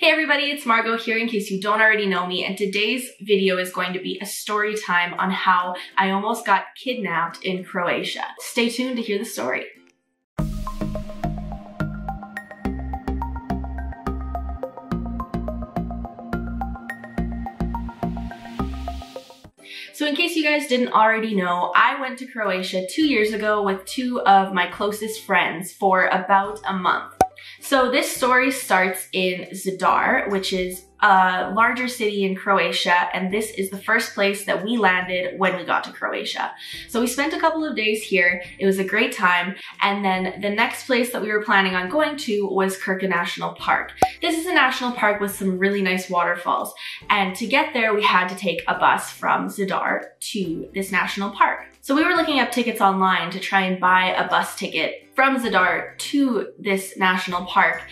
Hey everybody, it's Margo here in case you don't already know me, and today's video is going to be a story time on how I almost got kidnapped in Croatia. Stay tuned to hear the story. So in case you guys didn't already know, I went to Croatia 2 years ago with two of my closest friends for about a month. So this story starts in Zadar, which is a larger city in Croatia, and this is the first place that we landed when we got to Croatia. So we spent a couple of days here, it was a great time, and then the next place that we were planning on going to was Kirky National Park. This is a national park with some really nice waterfalls, and to get there we had to take a bus from Zadar to this national park. So we were looking up tickets online to try and buy a bus ticket from Zadar to this national park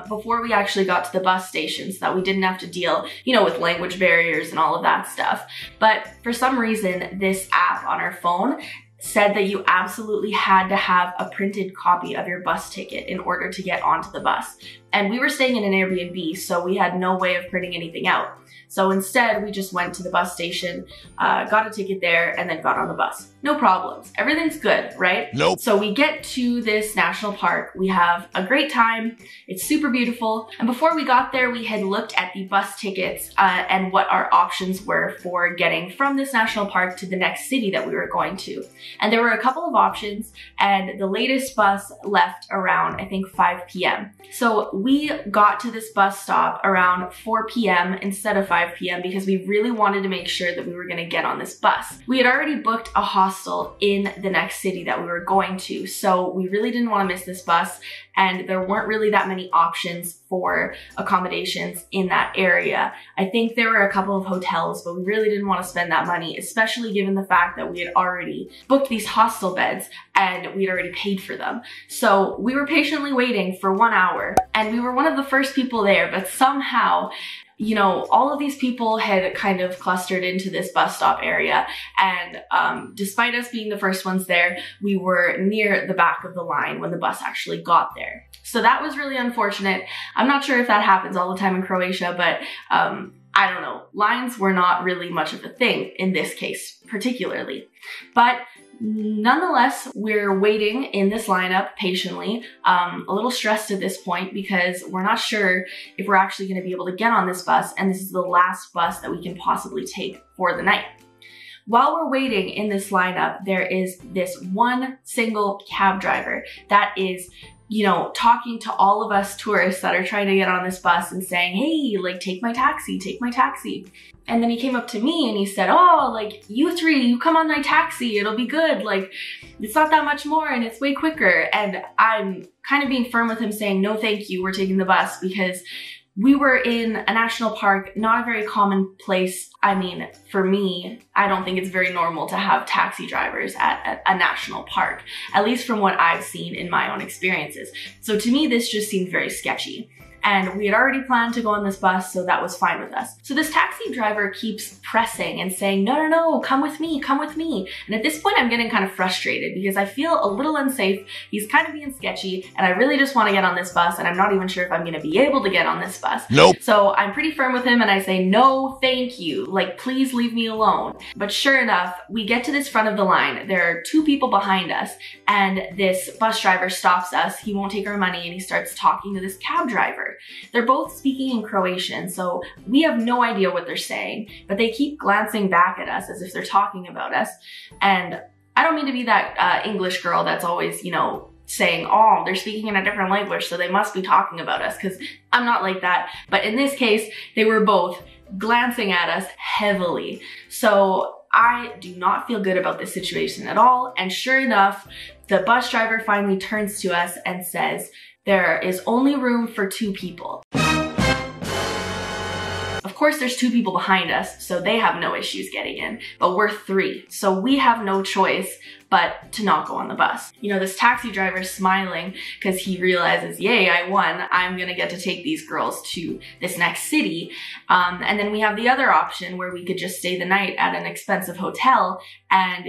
before we actually got to the bus station so that we didn't have to deal, with language barriers and all of that stuff. But for some reason, this app on our phone said that you absolutely had to have a printed copy of your bus ticket in order to get onto the bus. And we were staying in an Airbnb, so we had no way of printing anything out. So instead, we just went to the bus station, got a ticket there, and then got on the bus. No problems. Everything's good, right? Nope. So we get to this national park. We have a great time. It's super beautiful. And before we got there, we had looked at the bus tickets and what our options were for getting from this national park to the next city that we were going to. And there were a couple of options, and the latest bus left around, I think, 5 p.m. So we got to this bus stop around 4 p.m. instead of 5 p.m. because we really wanted to make sure that we were going to get on this bus. We had already booked a hostel in the next city that we were going to, so we really didn't want to miss this bus, and there weren't really that many options for accommodations in that area. I think there were a couple of hotels, but we really didn't want to spend that money, especially given the fact that we had already booked these hostel beds and we'd already paid for them. So we were patiently waiting for 1 hour, and we were one of the first people there, but somehow all of these people had kind of clustered into this bus stop area, and despite us being the first ones there, we were near the back of the line when the bus actually got there. So that was really unfortunate. I'm not sure if that happens all the time in Croatia, but I don't know. Lines were not really much of a thing in this case, particularly. But nonetheless, we're waiting in this lineup patiently, a little stressed at this point because we're not sure if we're actually going to be able to get on this bus, and this is the last bus that we can possibly take for the night. While we're waiting in this lineup, there is this one single cab driver that is talking to all of us tourists that are trying to get on this bus and saying, hey, take my taxi, take my taxi. And then he came up to me and he said, oh, you three, you come on my taxi, it'll be good. It's not that much more and it's way quicker. And I'm kind of being firm with him saying, no, thank you, we're taking the bus, because we were in a national park, not a very common place. I mean, for me, I don't think it's very normal to have taxi drivers at a national park, at least from what I've seen in my own experiences. So to me, this just seemed very sketchy. And we had already planned to go on this bus, so that was fine with us. So this taxi driver keeps pressing and saying, no, no, no, come with me, come with me. And at this point, I'm getting kind of frustrated because I feel a little unsafe. He's kind of being sketchy, and I really just want to get on this bus, and I'm not even sure if I'm gonna be able to get on this bus. Nope. So I'm pretty firm with him, and I say, no, thank you. Please leave me alone. But sure enough, we get to this front of the line. There are two people behind us, and this bus driver stops us. He won't take our money, and he starts talking to this cab driver. They're both speaking in Croatian, so we have no idea what they're saying, but they keep glancing back at us as if they're talking about us. And I don't mean to be that English girl that's always, saying, oh, they're speaking in a different language, so they must be talking about us, because I'm not like that. But in this case, they were both glancing at us heavily. So I do not feel good about this situation at all. And sure enough, the bus driver finally turns to us and says, there is only room for 2 people. Of course, there's 2 people behind us, so they have no issues getting in, but we're 3, so we have no choice but to not go on the bus. This taxi driver's smiling because he realizes, yay, I won. I'm gonna get to take these girls to this next city. And then we have the other option where we could just stay the night at an expensive hotel and,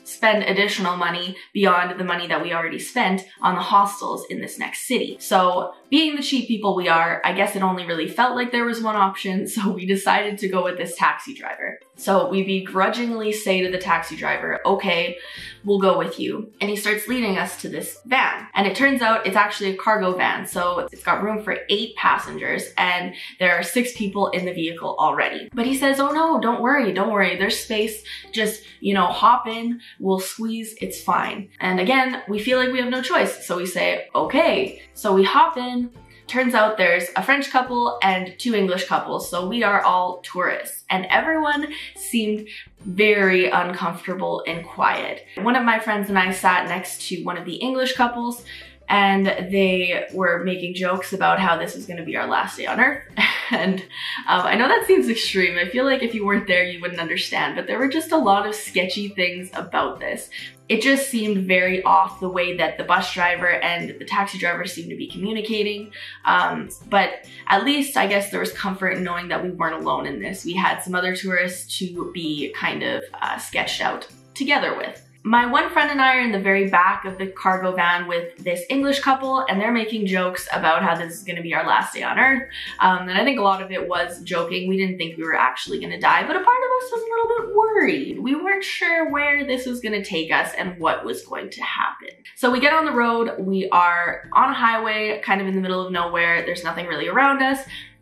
spend additional money beyond the money that we already spent on the hostels in this next city. So being the cheap people we are, I guess it only really felt like there was one option, so we decided to go with this taxi driver. So we begrudgingly say to the taxi driver, okay, we'll go with you. And he starts leading us to this van. And it turns out it's actually a cargo van, so it's got room for 8 passengers, and there are 6 people in the vehicle already. But he says, oh no, don't worry, there's space, just, you know, hop in, we'll squeeze, it's fine. And again, we feel like we have no choice, so we say, okay. So we hop in. Turns out there's a French couple and 2 English couples, so we are all tourists. And everyone seemed very uncomfortable and quiet. One of my friends and I sat next to one of the English couples, and they were making jokes about how this was going to be our last day on Earth. And I know that seems extreme. I feel like if you weren't there, you wouldn't understand, but there were just a lot of sketchy things about this. It just seemed very off the way that the bus driver and the taxi driver seemed to be communicating. But at least I guess there was comfort in knowing that we weren't alone in this. We had some other tourists to be kind of sketched out together with. My one friend and I are in the very back of the cargo van with this English couple, and they're making jokes about how this is going to be our last day on Earth. And I think a lot of it was joking. We didn't think we were actually going to die, but a part of us was a little bit worried. We weren't sure where this was going to take us and what was going to happen. So we get on the road. We are on a highway, kind of in the middle of nowhere. There's nothing really around us.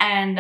And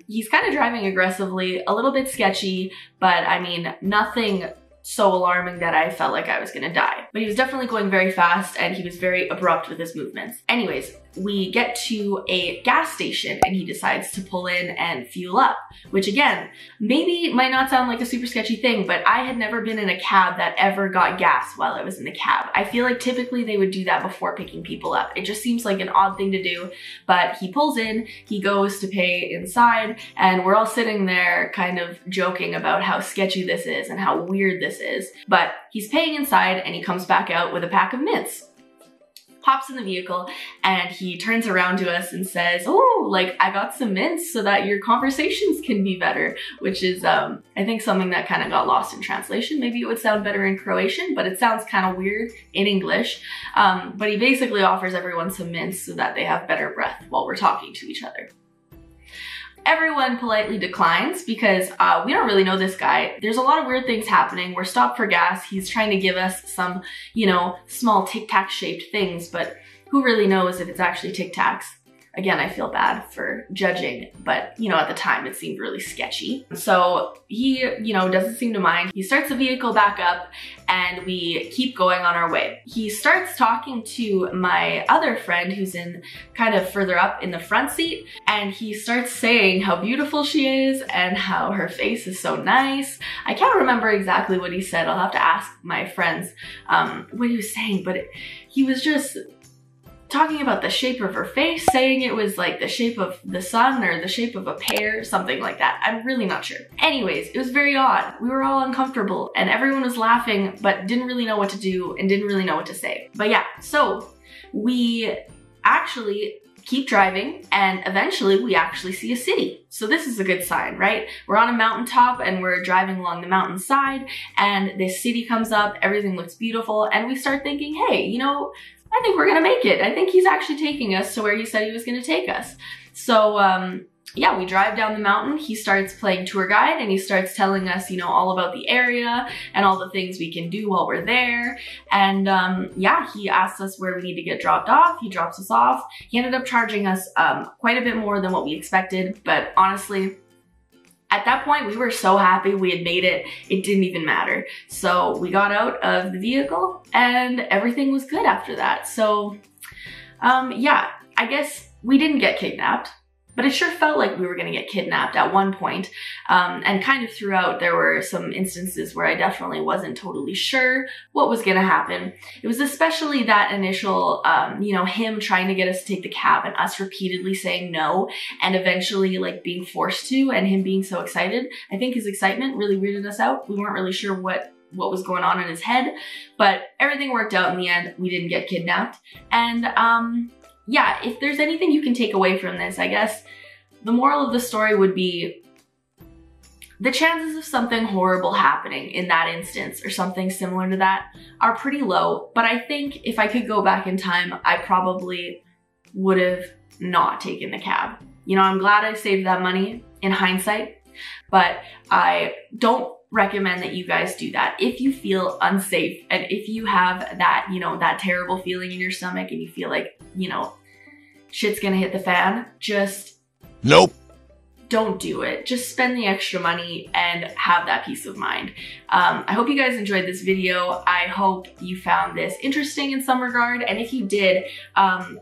he's kind of driving aggressively, a little bit sketchy, but I mean, nothing so alarming that I felt like I was gonna die. But he was definitely going very fast, and he was very abrupt with his movements. Anyways, we get to a gas station and he decides to pull in and fuel up, which again, maybe might not sound like a super sketchy thing, but I had never been in a cab that ever got gas while I was in the cab. I feel like typically they would do that before picking people up. It just seems like an odd thing to do, but he pulls in, he goes to pay inside, and we're all sitting there kind of joking about how sketchy this is and how weird this is. But he's paying inside and he comes back out with a pack of mints. Hops in the vehicle, and he turns around to us and says, oh, like, I got some mints so that your conversations can be better, which is, I think something that kind of got lost in translation. Maybe it would sound better in Croatian, but it sounds kind of weird in English. But he basically offers everyone some mints so that they have better breath while we're talking to each other. Everyone politely declines because we don't really know this guy. There's a lot of weird things happening. We're stopped for gas. He's trying to give us some, you know, small Tic Tac shaped things, but who really knows if it's actually Tic Tacs? Again, I feel bad for judging, but you know, at the time it seemed really sketchy. So he, you know, doesn't seem to mind. He starts the vehicle back up and we keep going on our way. He starts talking to my other friend who's in kind of further up in the front seat, and he starts saying how beautiful she is and how her face is so nice. I can't remember exactly what he said. I'll have to ask my friends what he was saying, but he was just talking about the shape of her face, saying it was like the shape of the sun or the shape of a pear, something like that. I'm really not sure. Anyways, it was very odd. We were all uncomfortable and everyone was laughing, but didn't really know what to do and didn't really know what to say. But yeah, so we actually keep driving and eventually we actually see a city. So this is a good sign, right? We're on a mountaintop and we're driving along the mountainside and this city comes up, everything looks beautiful, and we start thinking, hey, you know, I think we're gonna make it. I think he's actually taking us to where he said he was gonna take us. So yeah, we drive down the mountain. He starts playing tour guide and he starts telling us, you know, all about the area and all the things we can do while we're there. And yeah, he asks us where we need to get dropped off. He drops us off. He ended up charging us quite a bit more than what we expected, but honestly, at that point, we were so happy we had made it, it didn't even matter. So we got out of the vehicle and everything was good after that. So yeah, I guess we didn't get kidnapped, but it sure felt like we were gonna get kidnapped at one point. And kind of throughout, there were some instances where I definitely wasn't totally sure what was gonna happen. It was especially that initial, you know, him trying to get us to take the cab and us repeatedly saying no and eventually like being forced to, and him being so excited. I think his excitement really weirded us out. We weren't really sure what was going on in his head, but everything worked out in the end. We didn't get kidnapped. And yeah, if there's anything you can take away from this, I guess the moral of the story would be the chances of something horrible happening in that instance or something similar to that are pretty low. But I think if I could go back in time, I probably would have not taken the cab. You know, I'm glad I saved that money in hindsight, but I don't recommend that you guys do that. If you feel unsafe and if you have that, you know, that terrible feeling in your stomach and you feel like, you know, shit's gonna hit the fan, just nope. Don't do it. Just spend the extra money and have that peace of mind. I hope you guys enjoyed this video. I hope you found this interesting in some regard. And if you did,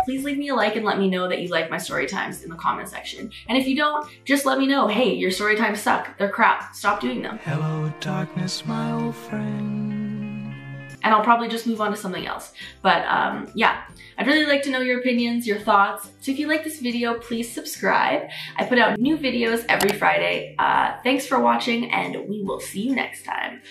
please leave me a like and let me know that you like my story times in the comment section. And if you don't, just let me know, hey, your story times suck. They're crap. Stop doing them. Hello, darkness, my old friend. And I'll probably just move on to something else. But yeah, I'd really like to know your opinions, your thoughts. So if you like this video, please subscribe. I put out new videos every Friday. Thanks for watching, and we will see you next time.